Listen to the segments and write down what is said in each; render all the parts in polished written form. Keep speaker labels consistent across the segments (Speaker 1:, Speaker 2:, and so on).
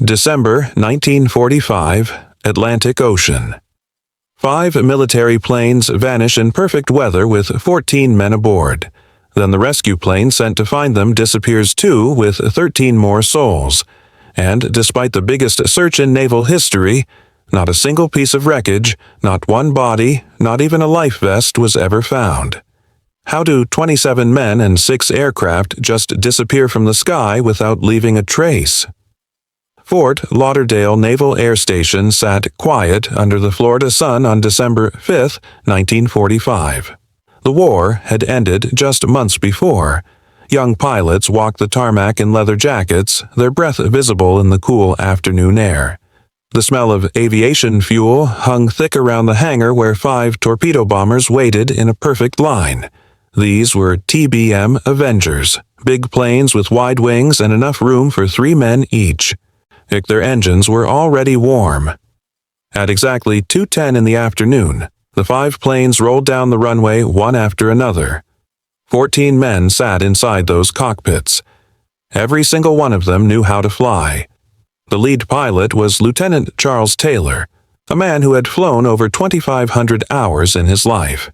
Speaker 1: December 1945, Atlantic Ocean. 5 military planes vanish in perfect weather with 14 men aboard. Then the rescue plane sent to find them disappears too with 13 more souls. And despite the biggest search in naval history, not a single piece of wreckage, not one body, not even a life vest was ever found. How do 27 men and 6 aircraft just disappear from the sky without leaving a trace? Fort Lauderdale Naval Air Station sat quiet under the Florida sun on December 5, 1945. The war had ended just months before. Young pilots walked the tarmac in leather jackets, their breath visible in the cool afternoon air. The smell of aviation fuel hung thick around the hangar where 5 torpedo bombers waited in a perfect line. These were TBM Avengers, big planes with wide wings and enough room for 3 men each. Their engines were already warm. At exactly 2:10 in the afternoon, the 5 planes rolled down the runway one after another. 14 men sat inside those cockpits. Every single one of them knew how to fly. The lead pilot was Lieutenant Charles Taylor, a man who had flown over 2,500 hours in his life.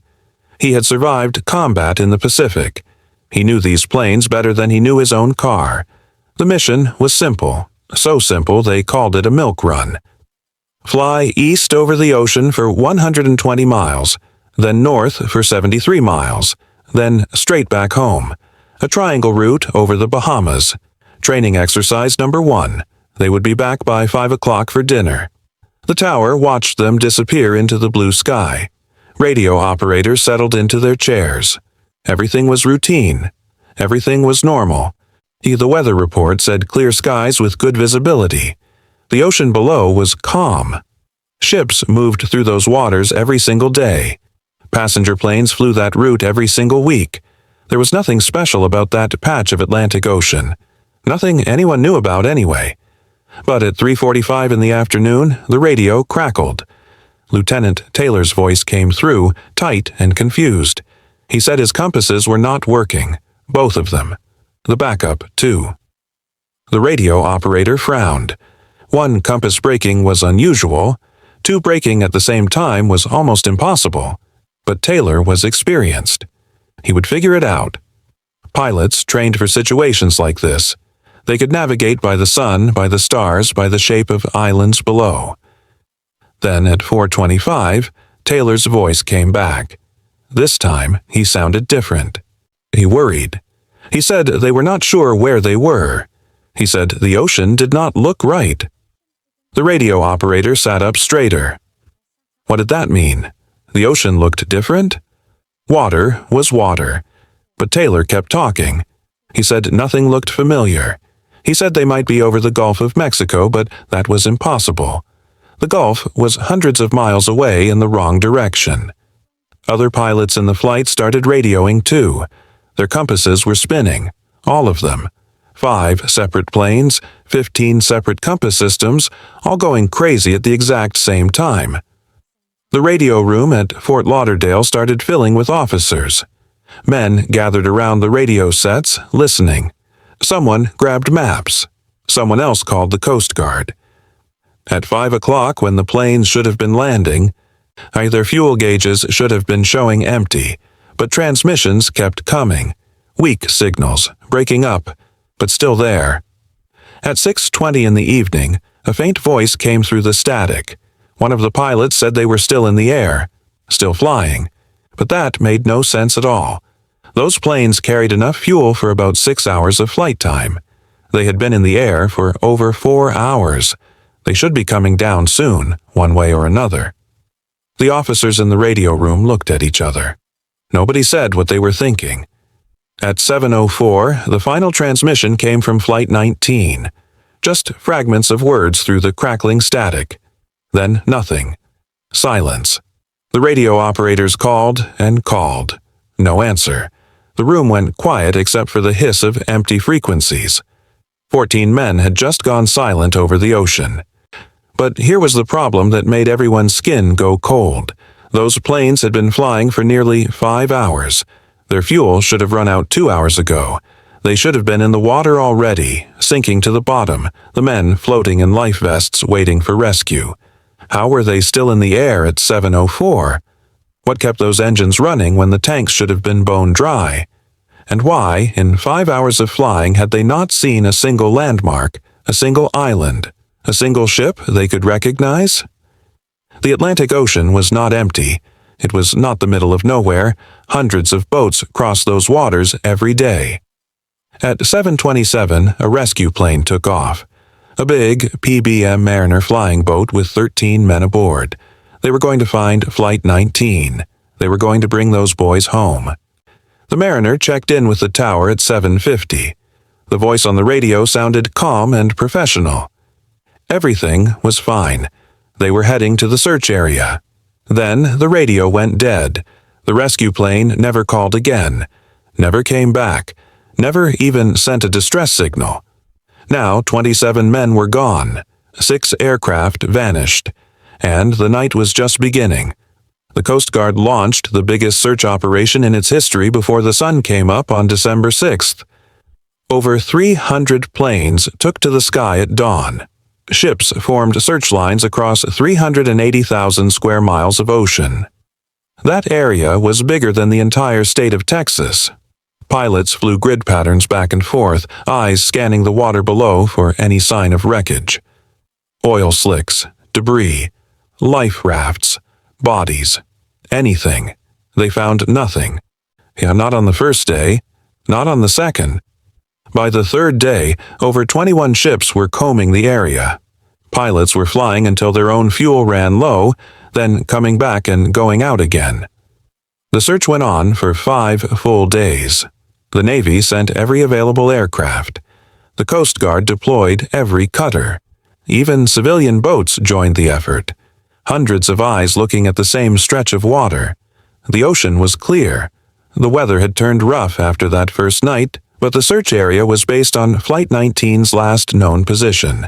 Speaker 1: He had survived combat in the Pacific. He knew these planes better than he knew his own car. The mission was simple. So simple they called it a milk run. Fly east over the ocean for 120 miles, then north for 73 miles, then straight back home. A triangle route over the Bahamas. Training exercise number 1. They would be back by 5 o'clock for dinner. The tower watched them disappear into the blue sky. Radio operators settled into their chairs. Everything was routine. Everything was normal. The weather report said clear skies with good visibility. The ocean below was calm. Ships moved through those waters every single day. Passenger planes flew that route every single week. There was nothing special about that patch of Atlantic Ocean. Nothing anyone knew about anyway. But at 3:45 in the afternoon, the radio crackled. Lieutenant Taylor's voice came through, tight and confused. He said his compasses were not working, both of them. The backup, too. The radio operator frowned. 1 compass breaking was unusual. 2 breaking at the same time was almost impossible. But Taylor was experienced. He would figure it out. Pilots trained for situations like this. They could navigate by the sun, by the stars, by the shape of islands below. Then at 4:25, Taylor's voice came back. This time, he sounded different. He worried. He said they were not sure where they were. He said the ocean did not look right. The radio operator sat up straighter. What did that mean? The ocean looked different? Water was water. But Taylor kept talking. He said nothing looked familiar. He said they might be over the Gulf of Mexico, but that was impossible. The Gulf was hundreds of miles away in the wrong direction. Other pilots in the flight started radioing too. Their compasses were spinning, all of them. 5 separate planes, 15 separate compass systems, all going crazy at the exact same time. The radio room at Fort Lauderdale started filling with officers. Men gathered around the radio sets, listening. Someone grabbed maps. Someone else called the Coast Guard. At 5 o'clock, when the planes should have been landing, their fuel gauges should have been showing empty. But transmissions kept coming. Weak signals, breaking up, but still there. At 6:20 in the evening, a faint voice came through the static. One of the pilots said they were still in the air, still flying. But that made no sense at all. Those planes carried enough fuel for about 6 hours of flight time. They had been in the air for over 4 hours. They should be coming down soon, one way or another. The officers in the radio room looked at each other. Nobody said what they were thinking. At 7:04, the final transmission came from Flight 19. Just fragments of words through the crackling static. Then nothing. Silence. The radio operators called and called. No answer. The room went quiet except for the hiss of empty frequencies. 14 men had just gone silent over the ocean. But here was the problem that made everyone's skin go cold. Those planes had been flying for nearly 5 hours. Their fuel should have run out 2 hours ago. They should have been in the water already, sinking to the bottom, the men floating in life vests waiting for rescue. How were they still in the air at 7:04? What kept those engines running when the tanks should have been bone dry? And why, in 5 hours of flying, had they not seen a single landmark, a single island, a single ship they could recognize? The Atlantic Ocean was not empty. It was not the middle of nowhere. Hundreds of boats crossed those waters every day. At 7:27, a rescue plane took off. A big PBM Mariner flying boat with 13 men aboard. They were going to find Flight 19. They were going to bring those boys home. The Mariner checked in with the tower at 7:50. The voice on the radio sounded calm and professional. Everything was fine. They were heading to the search area. Then the radio went dead. The rescue plane never called again, never came back, never even sent a distress signal. Now 27 men were gone. 6 aircraft vanished. And the night was just beginning. The Coast Guard launched the biggest search operation in its history before the sun came up on December 6th. Over 300 planes took to the sky at dawn. Ships formed search lines across 380,000 square miles of ocean. That area was bigger than the entire state of Texas. Pilots flew grid patterns back and forth, eyes scanning the water below for any sign of wreckage. Oil slicks, debris, life rafts, bodies, anything. They found nothing. Yeah, not on the first day, not on the second. By the third day, over 21 ships were combing the area. Pilots were flying until their own fuel ran low, then coming back and going out again. The search went on for 5 full days. The Navy sent every available aircraft. The Coast Guard deployed every cutter. Even civilian boats joined the effort. Hundreds of eyes looking at the same stretch of water. The ocean was clear. The weather had turned rough after that first night, but the search area was based on Flight 19's last known position.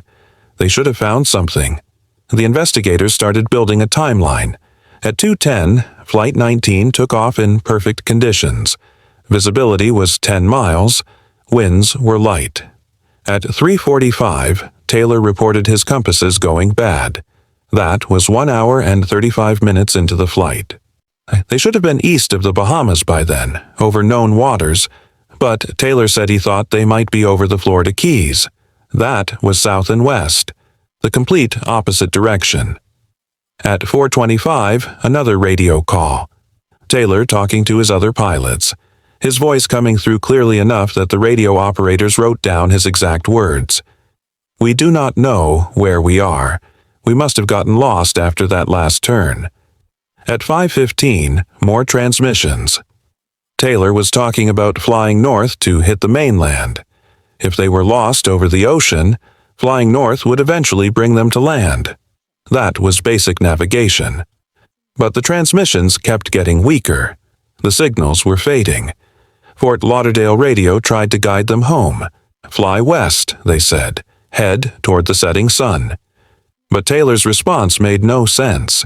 Speaker 1: They should have found something. The investigators started building a timeline. At 2:10, Flight 19 took off in perfect conditions. Visibility was 10 miles. Winds were light. At 3:45, Taylor reported his compasses going bad. That was 1 hour and 35 minutes into the flight. They should have been east of the Bahamas by then, over known waters, but Taylor said he thought they might be over the Florida Keys. That was south and west, the complete opposite direction. At 4:25, another radio call. Taylor talking to his other pilots, his voice coming through clearly enough that the radio operators wrote down his exact words. "We do not know where we are. We must have gotten lost after that last turn." At 5:15, more transmissions. Taylor was talking about flying north to hit the mainland. If they were lost over the ocean, flying north would eventually bring them to land. That was basic navigation. But the transmissions kept getting weaker. The signals were fading. Fort Lauderdale radio tried to guide them home. "Fly west," they said. "Head toward the setting sun." But Taylor's response made no sense.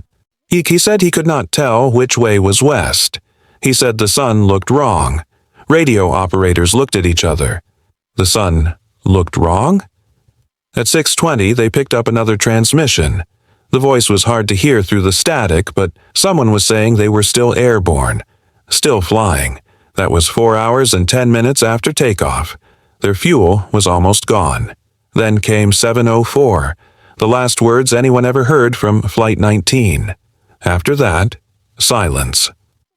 Speaker 1: He said he could not tell which way was west. He said the sun looked wrong. Radio operators looked at each other. The sun looked wrong? At 6:20, they picked up another transmission. The voice was hard to hear through the static, but someone was saying they were still airborne, still flying. That was 4 hours and 10 minutes after takeoff. Their fuel was almost gone. Then came 7:04, the last words anyone ever heard from Flight 19. After that, silence.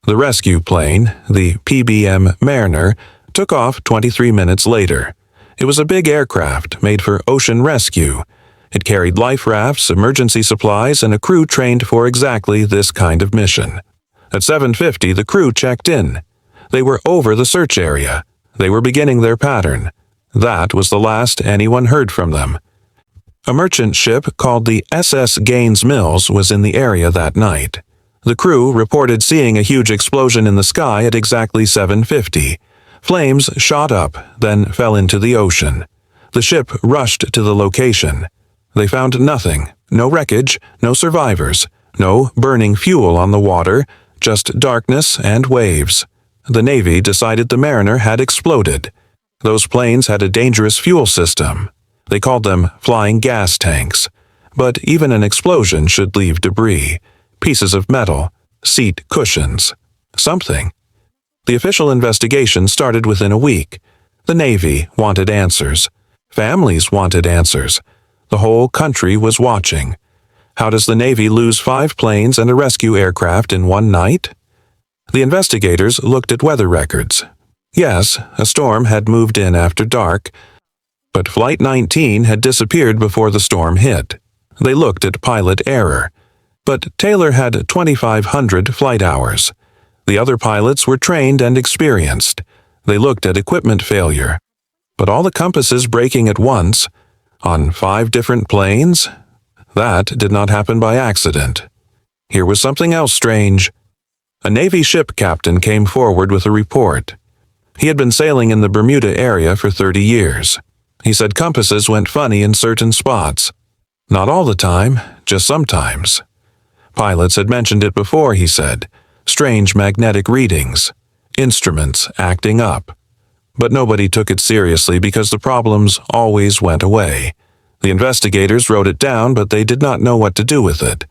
Speaker 1: The rescue plane, the PBM Mariner, took off 23 minutes later. It was a big aircraft made for ocean rescue. It carried life rafts, emergency supplies, and a crew trained for exactly this kind of mission. At 7:50, the crew checked in. They were over the search area. They were beginning their pattern. That was the last anyone heard from them. A merchant ship called the SS Gaines Mills was in the area that night. The crew reported seeing a huge explosion in the sky at exactly 7:50. Flames shot up, then fell into the ocean. The ship rushed to the location. They found nothing, no wreckage, no survivors, no burning fuel on the water, just darkness and waves. The Navy decided the Mariner had exploded. Those planes had a dangerous fuel system. They called them flying gas tanks. But even an explosion should leave debris, pieces of metal, seat cushions, something. The official investigation started within a week. The Navy wanted answers. Families wanted answers. The whole country was watching. How does the Navy lose 5 planes and a rescue aircraft in one night? The investigators looked at weather records. Yes, a storm had moved in after dark, but Flight 19 had disappeared before the storm hit. They looked at pilot error. But Taylor had 2,500 flight hours. The other pilots were trained and experienced. They looked at equipment failure. But all the compasses breaking at once, on 5 different planes? That did not happen by accident. Here was something else strange. A Navy ship captain came forward with a report. He had been sailing in the Bermuda area for 30 years. He said compasses went funny in certain spots. Not all the time, just sometimes. Pilots had mentioned it before, he said. Strange magnetic readings. Instruments acting up. But nobody took it seriously because the problems always went away. The investigators wrote it down, but they did not know what to do with it.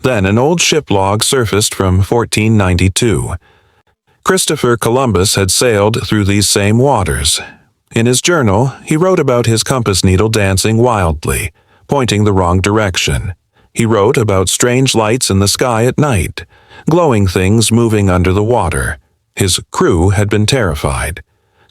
Speaker 1: Then an old ship log surfaced from 1492. Christopher Columbus had sailed through these same waters. In his journal, he wrote about his compass needle dancing wildly, pointing the wrong direction. He wrote about strange lights in the sky at night, glowing things moving under the water. His crew had been terrified.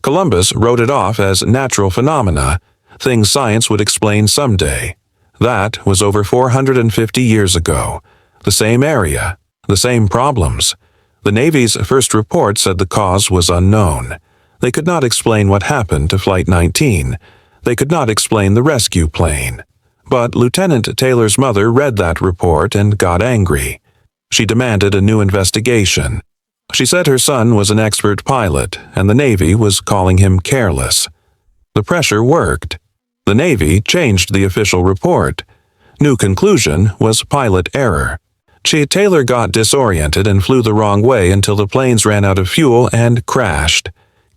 Speaker 1: Columbus wrote it off as natural phenomena, things science would explain someday. That was over 450 years ago. The same area, the same problems. The Navy's first report said the cause was unknown. They could not explain what happened to Flight 19. They could not explain the rescue plane. But Lieutenant Taylor's mother read that report and got angry. She demanded a new investigation. She said her son was an expert pilot, and the Navy was calling him careless. The pressure worked. The Navy changed the official report. New conclusion was pilot error. Taylor got disoriented and flew the wrong way until the planes ran out of fuel and crashed.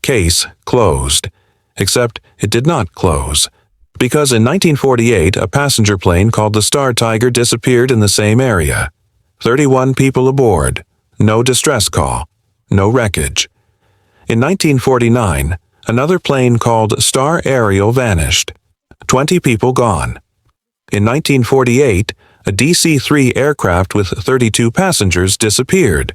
Speaker 1: Case closed. Except it did not close. Because in 1948, a passenger plane called the Star Tiger disappeared in the same area. 31 people aboard. No distress call. No wreckage. In 1949, another plane called Star Ariel vanished. 20 people gone. In 1948, a DC-3 aircraft with 32 passengers disappeared.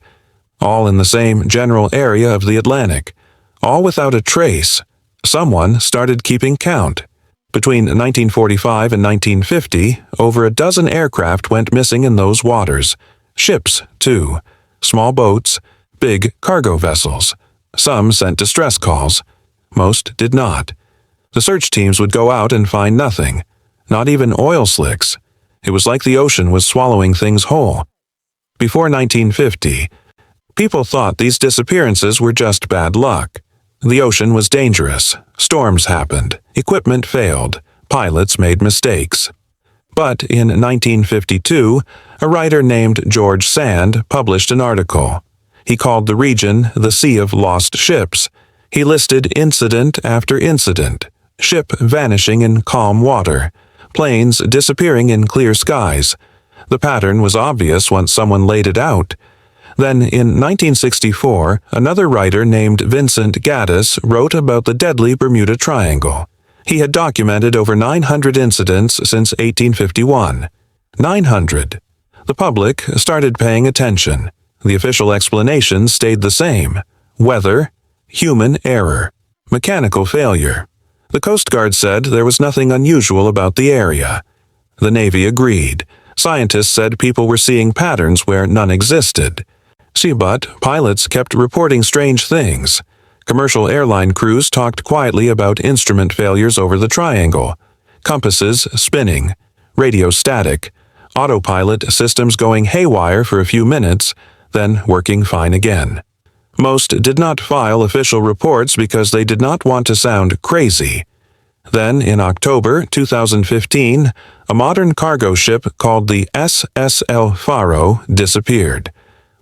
Speaker 1: All in the same general area of the Atlantic. All without a trace. Someone started keeping count. Between 1945 and 1950, over a dozen aircraft went missing in those waters. Ships, too. Small boats, big cargo vessels. Some sent distress calls. Most did not. The search teams would go out and find nothing. Not even oil slicks. It was like the ocean was swallowing things whole. Before 1950, people thought these disappearances were just bad luck. The ocean was dangerous. Storms happened. Equipment failed. Pilots made mistakes. But in 1952, a writer named George Sand published an article. He called the region the Sea of Lost Ships. He listed incident after incident. Ship vanishing in calm water. Planes disappearing in clear skies. The pattern was obvious once someone laid it out. Then, in 1964, another writer named Vincent Gaddis wrote about the deadly Bermuda Triangle. He had documented over 900 incidents since 1851. 900. The public started paying attention. The official explanation stayed the same. Weather, human error, mechanical failure. The Coast Guard said there was nothing unusual about the area. The Navy agreed. Scientists said people were seeing patterns where none existed. But pilots kept reporting strange things. Commercial airline crews talked quietly about instrument failures over the triangle. Compasses spinning. Radio static. Autopilot systems going haywire for a few minutes, then working fine again. Most did not file official reports because they did not want to sound crazy. Then, in October 2015, a modern cargo ship called the SSL Faro disappeared.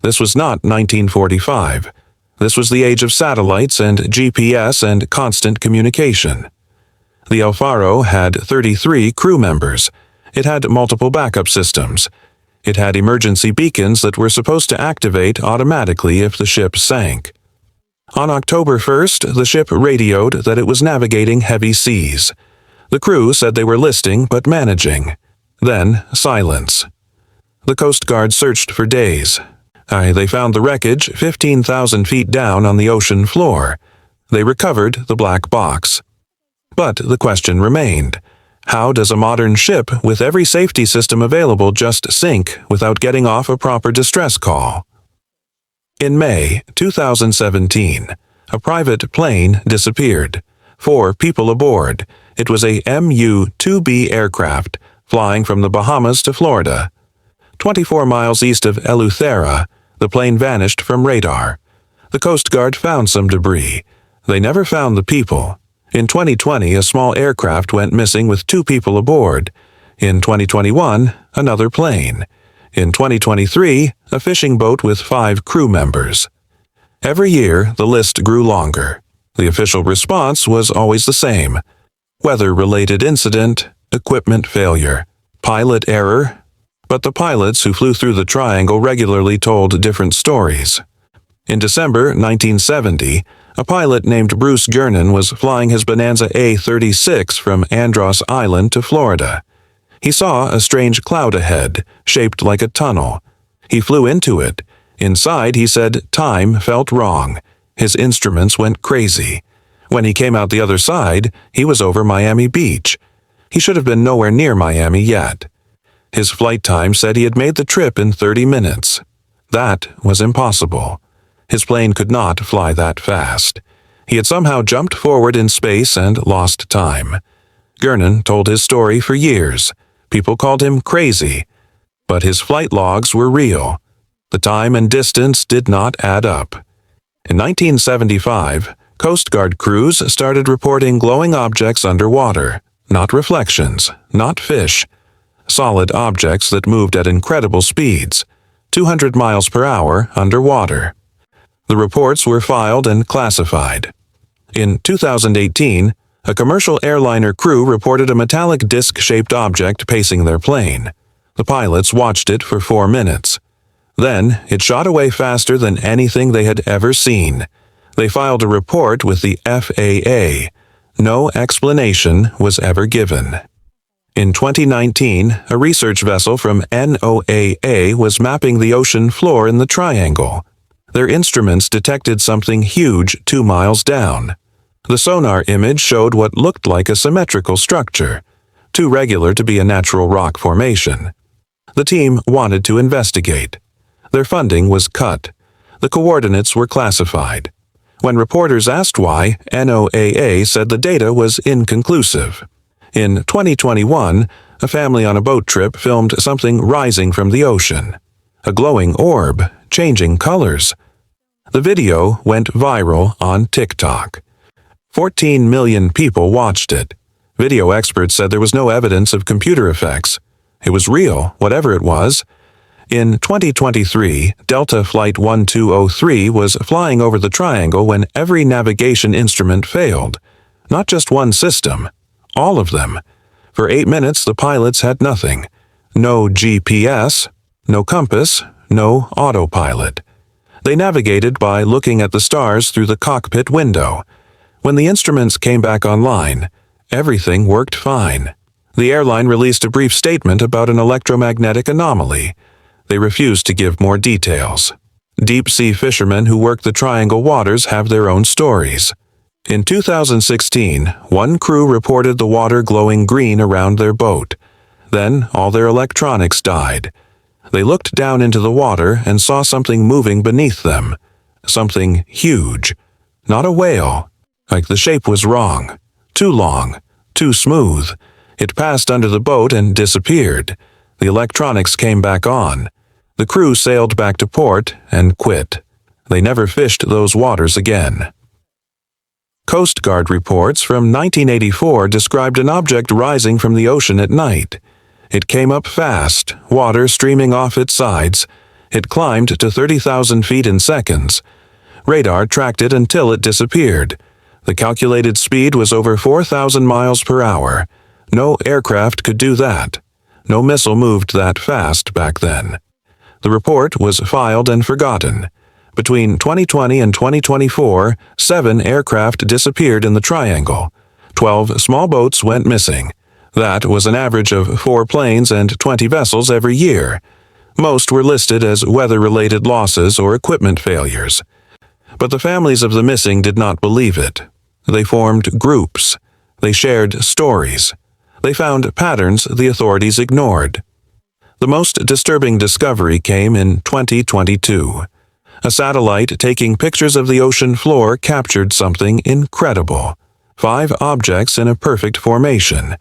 Speaker 1: This was not 1945. This was the age of satellites and GPS and constant communication. The El Faro had 33 crew members. It had multiple backup systems. It had emergency beacons that were supposed to activate automatically if the ship sank. On October 1st, the ship radioed that it was navigating heavy seas. The crew said they were listing but managing. Then, silence. The Coast Guard searched for days. They found the wreckage 15,000 feet down on the ocean floor. They recovered the black box. But the question remained. How does a modern ship with every safety system available just sink without getting off a proper distress call? In May 2017, a private plane disappeared. 4 people aboard. It was a MU-2B aircraft flying from the Bahamas to Florida. 24 miles east of Eleuthera, the plane vanished from radar. The Coast Guard found some debris. They never found the people. In 2020, a small aircraft went missing with 2 people aboard. In 2021, another plane. In 2023, a fishing boat with 5 crew members. Every year, the list grew longer. The official response was always the same. Weather-related incident, equipment failure, pilot error. But the pilots who flew through the triangle regularly told different stories. In December 1970, a pilot named Bruce Gernon was flying his Bonanza A-36 from Andros Island to Florida. He saw a strange cloud ahead, shaped like a tunnel. He flew into it. Inside, he said, time felt wrong. His instruments went crazy. When he came out the other side, he was over Miami Beach. He should have been nowhere near Miami yet. His flight time said he had made the trip in 30 minutes. That was impossible. His plane could not fly that fast. He had somehow jumped forward in space and lost time. Gernon told his story for years. People called him crazy. But his flight logs were real. The time and distance did not add up. In 1975, Coast Guard crews started reporting glowing objects underwater. Not reflections, not fish. Solid objects that moved at incredible speeds, 200 miles per hour underwater. The reports were filed and classified. In 2018, a commercial airliner crew reported a metallic disc-shaped object pacing their plane. The pilots watched it for 4 minutes. Then, it shot away faster than anything they had ever seen. They filed a report with the FAA. No explanation was ever given. In 2019, a research vessel from NOAA was mapping the ocean floor in the triangle. Their instruments detected something huge 2 miles down. The sonar image showed what looked like a symmetrical structure, too regular to be a natural rock formation. The team wanted to investigate. Their funding was cut. The coordinates were classified. When reporters asked why, NOAA said the data was inconclusive. In 2021, a family on a boat trip filmed something rising from the ocean. A glowing orb, changing colors. The video went viral on TikTok. 14 million people watched it. Video experts said there was no evidence of computer effects. It was real, whatever it was. In 2023, Delta Flight 1203 was flying over the triangle when every navigation instrument failed. Not just one system, all of them. For 8 minutes, the pilots had nothing. No GPS, no compass, no autopilot. They navigated by looking at the stars through the cockpit window. When the instruments came back online, everything worked fine. The airline released a brief statement about an electromagnetic anomaly. They refused to give more details. Deep-sea fishermen who work the triangle waters have their own stories. In 2016, one crew reported the water glowing green around their boat. Then all their electronics died. They looked down into the water and saw something moving beneath them. Something huge. Not a whale. Like the shape was wrong. Too long. Too smooth. It passed under the boat and disappeared. The electronics came back on. The crew sailed back to port and quit. They never fished those waters again. Coast Guard reports from 1984 described an object rising from the ocean at night. It came up fast, water streaming off its sides. It climbed to 30,000 feet in seconds. Radar tracked it until it disappeared. The calculated speed was over 4,000 miles per hour. No aircraft could do that. No missile moved that fast back then. The report was filed and forgotten. Between 2020 and 2024, 7 aircraft disappeared in the triangle. 12 small boats went missing. That was an average of 4 planes and 20 vessels every year. Most were listed as weather-related losses or equipment failures. But the families of the missing did not believe it. They formed groups. They shared stories. They found patterns the authorities ignored. The most disturbing discovery came in 2022. A satellite taking pictures of the ocean floor captured something incredible. 5 objects in a perfect formation.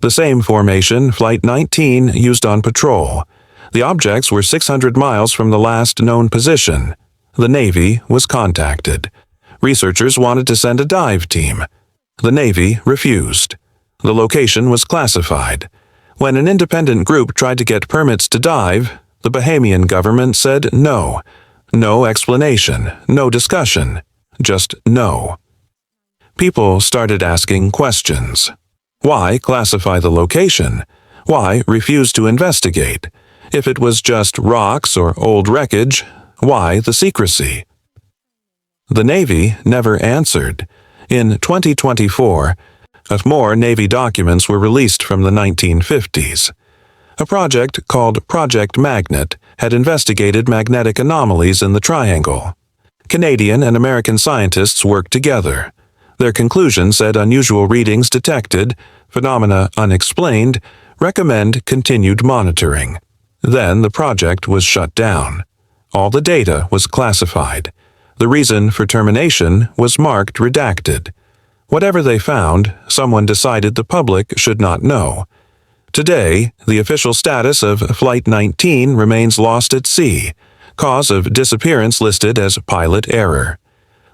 Speaker 1: The same formation Flight 19 used on patrol. The objects were 600 miles from the last known position. The Navy was contacted. Researchers wanted to send a dive team. The Navy refused. The location was classified. When an independent group tried to get permits to dive, the Bahamian government said no. No explanation, no discussion, just no. People started asking questions. Why classify the location? Why refuse to investigate? If it was just rocks or old wreckage, why the secrecy? The Navy never answered. In 2024, more Navy documents were released from the 1950s. A project called Project Magnet had investigated magnetic anomalies in the triangle. Canadian and American scientists worked together. Their conclusion said unusual readings detected, phenomena unexplained, recommend continued monitoring. Then the project was shut down. All the data was classified. The reason for termination was marked redacted. Whatever they found, someone decided the public should not know. Today, the official status of Flight 19 remains lost at sea, cause of disappearance listed as pilot error.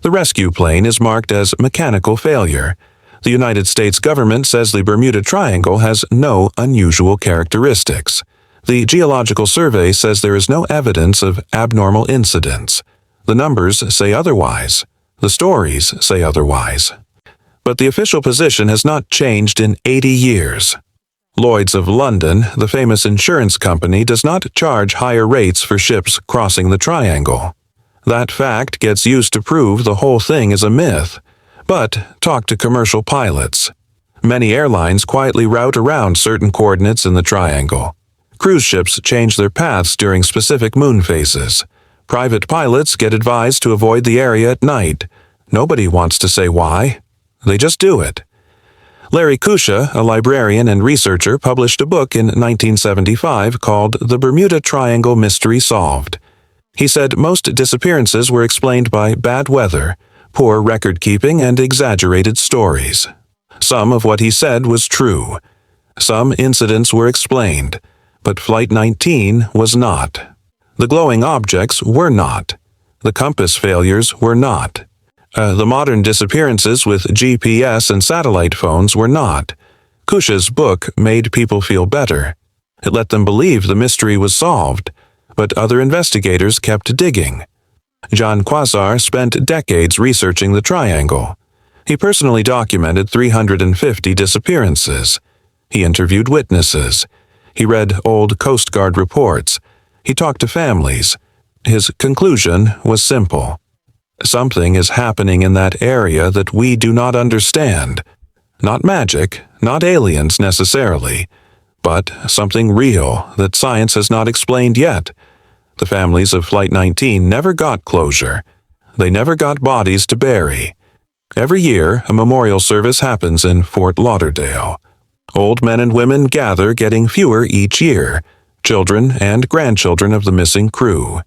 Speaker 1: The rescue plane is marked as mechanical failure. The United States government says the Bermuda Triangle has no unusual characteristics. The Geological Survey says there is no evidence of abnormal incidents. The numbers say otherwise. The stories say otherwise. But the official position has not changed in 80 years. Lloyd's of London, the famous insurance company, does not charge higher rates for ships crossing the triangle. That fact gets used to prove the whole thing is a myth. But talk to commercial pilots. Many airlines quietly route around certain coordinates in the triangle. Cruise ships change their paths during specific moon phases. Private pilots get advised to avoid the area at night. Nobody wants to say why. They just do it. Larry Kusha, a librarian and researcher, published a book in 1975 called The Bermuda Triangle Mystery Solved. He said most disappearances were explained by bad weather, poor record-keeping, and exaggerated stories. Some of what he said was true. Some incidents were explained, but Flight 19 was not. The glowing objects were not. The compass failures were not. The modern disappearances with GPS and satellite phones were not. Kusha's book made people feel better. It let them believe the mystery was solved, but other investigators kept digging. John Quasar spent decades researching the triangle. He personally documented 350 disappearances. He interviewed witnesses. He read old Coast Guard reports. He talked to families. His conclusion was simple. Something is happening in that area that we do not understand. Not magic, not aliens necessarily, but something real that science has not explained yet. The families of Flight 19 never got closure. They never got bodies to bury. Every year, a memorial service happens in Fort Lauderdale. Old men and women gather, getting fewer each year, children and grandchildren of the missing crew.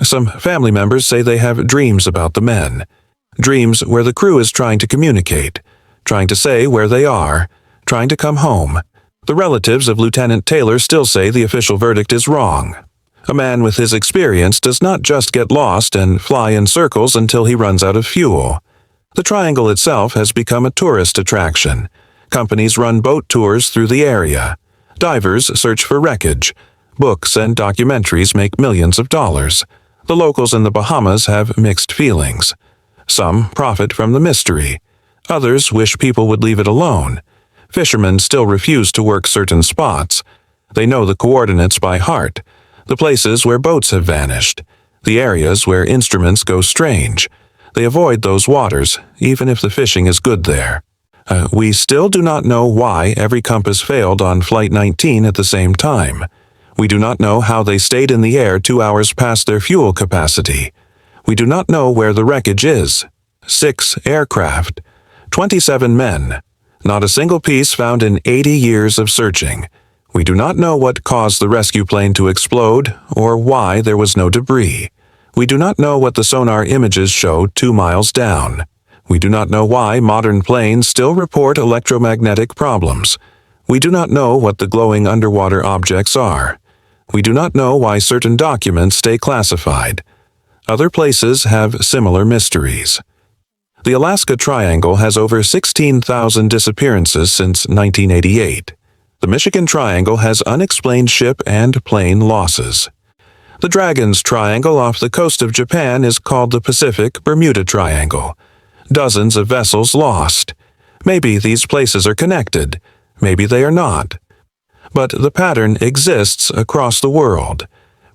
Speaker 1: Some family members say they have dreams about the men. Dreams where the crew is trying to communicate, trying to say where they are, trying to come home. The relatives of Lieutenant Taylor still say the official verdict is wrong. A man with his experience does not just get lost and fly in circles until he runs out of fuel. The triangle itself has become a tourist attraction. Companies run boat tours through the area. Divers search for wreckage. Books and documentaries make millions of dollars. The locals in the Bahamas have mixed feelings. Some profit from the mystery. Others wish people would leave it alone. Fishermen still refuse to work certain spots. They know the coordinates by heart, the places where boats have vanished, the areas where instruments go strange. They avoid those waters, even if the fishing is good there. We still do not know why every compass failed on Flight 19 at the same time. We do not know how they stayed in the air 2 hours past their fuel capacity. We do not know where the wreckage is. 6 aircraft, 27 men. Not a single piece found in 80 years of searching. We do not know what caused the rescue plane to explode or why there was no debris. We do not know what the sonar images showed 2 miles down. We do not know why modern planes still report electromagnetic problems. We do not know what the glowing underwater objects are. We do not know why certain documents stay classified. Other places have similar mysteries. The Alaska Triangle has over 16,000 disappearances since 1988. The Michigan Triangle has unexplained ship and plane losses. The Dragon's Triangle off the coast of Japan is called the Pacific Bermuda Triangle. Dozens of vessels lost. Maybe these places are connected. Maybe they are not. But the pattern exists across the world.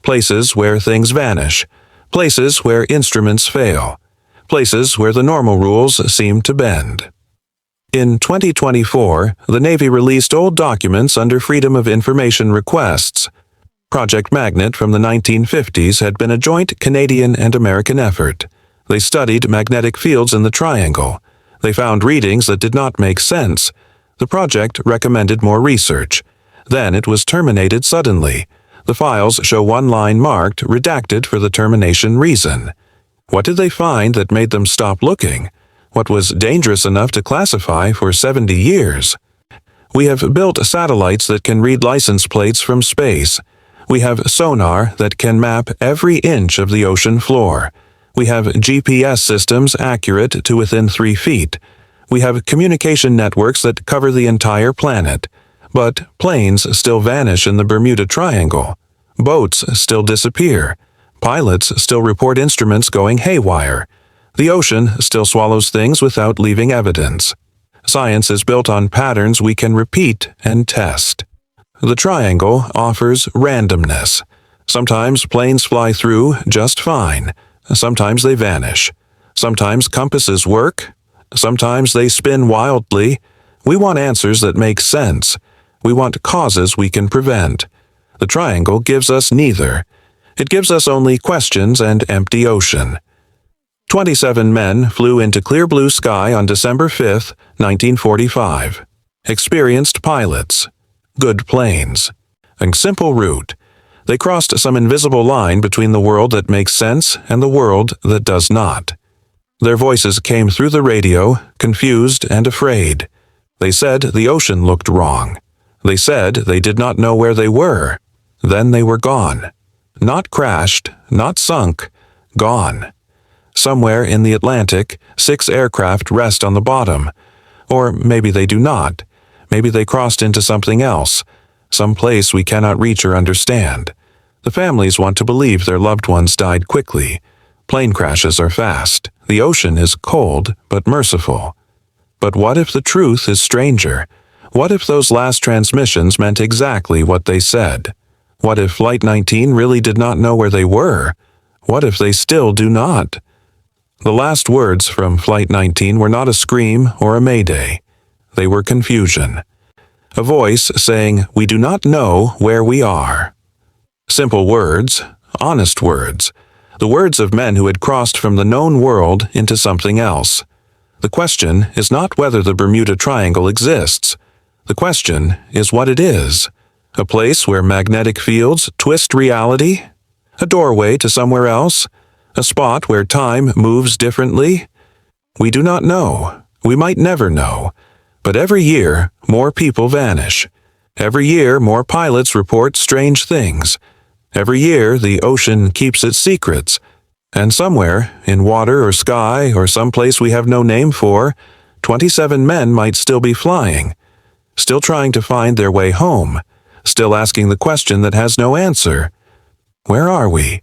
Speaker 1: Places where things vanish. Places where instruments fail. Places where the normal rules seem to bend. In 2024, the Navy released old documents under Freedom of Information requests. Project Magnet from the 1950s had been a joint Canadian and American effort. They studied magnetic fields in the triangle. They found readings that did not make sense. The project recommended more research. Then it was terminated suddenly. The files show one line marked redacted for the termination reason. What did they find that made them stop looking? What was dangerous enough to classify for 70 years? We have built satellites that can read license plates from space. We have sonar that can map every inch of the ocean floor. We have GPS systems accurate to within 3 feet. We have communication networks that cover the entire planet. But planes still vanish in the Bermuda Triangle. Boats still disappear. Pilots still report instruments going haywire. The ocean still swallows things without leaving evidence. Science is built on patterns we can repeat and test. The triangle offers randomness. Sometimes planes fly through just fine. Sometimes they vanish. Sometimes compasses work. Sometimes they spin wildly. We want answers that make sense. We want causes we can prevent. The triangle gives us neither. It gives us only questions and empty ocean. 27 men flew into clear blue sky on December 5, 1945. Experienced pilots. Good planes. A simple route. They crossed some invisible line between the world that makes sense and the world that does not. Their voices came through the radio, confused and afraid. They said the ocean looked wrong. They said they did not know where they were. Then they were gone. Not crashed, not sunk, gone. Somewhere in the Atlantic, 6 aircraft rest on the bottom. Or maybe they do not. Maybe they crossed into something else, some place we cannot reach or understand. The families want to believe their loved ones died quickly. Plane crashes are fast. The ocean is cold but merciful. But what if the truth is stranger? What if those last transmissions meant exactly what they said? What if Flight 19 really did not know where they were? What if they still do not? The last words from Flight 19 were not a scream or a mayday. They were confusion. A voice saying, "We do not know where we are." Simple words, honest words. The words of men who had crossed from the known world into something else. The question is not whether the Bermuda Triangle exists. The question is what it is. A place where magnetic fields twist reality? A doorway to somewhere else? A spot where time moves differently? We do not know. We might never know. But every year, more people vanish. Every year, more pilots report strange things. Every year, the ocean keeps its secrets. And somewhere, in water or sky or someplace we have no name for, 27 men might still be flying. Still trying to find their way home. Still asking the question that has no answer. Where are we?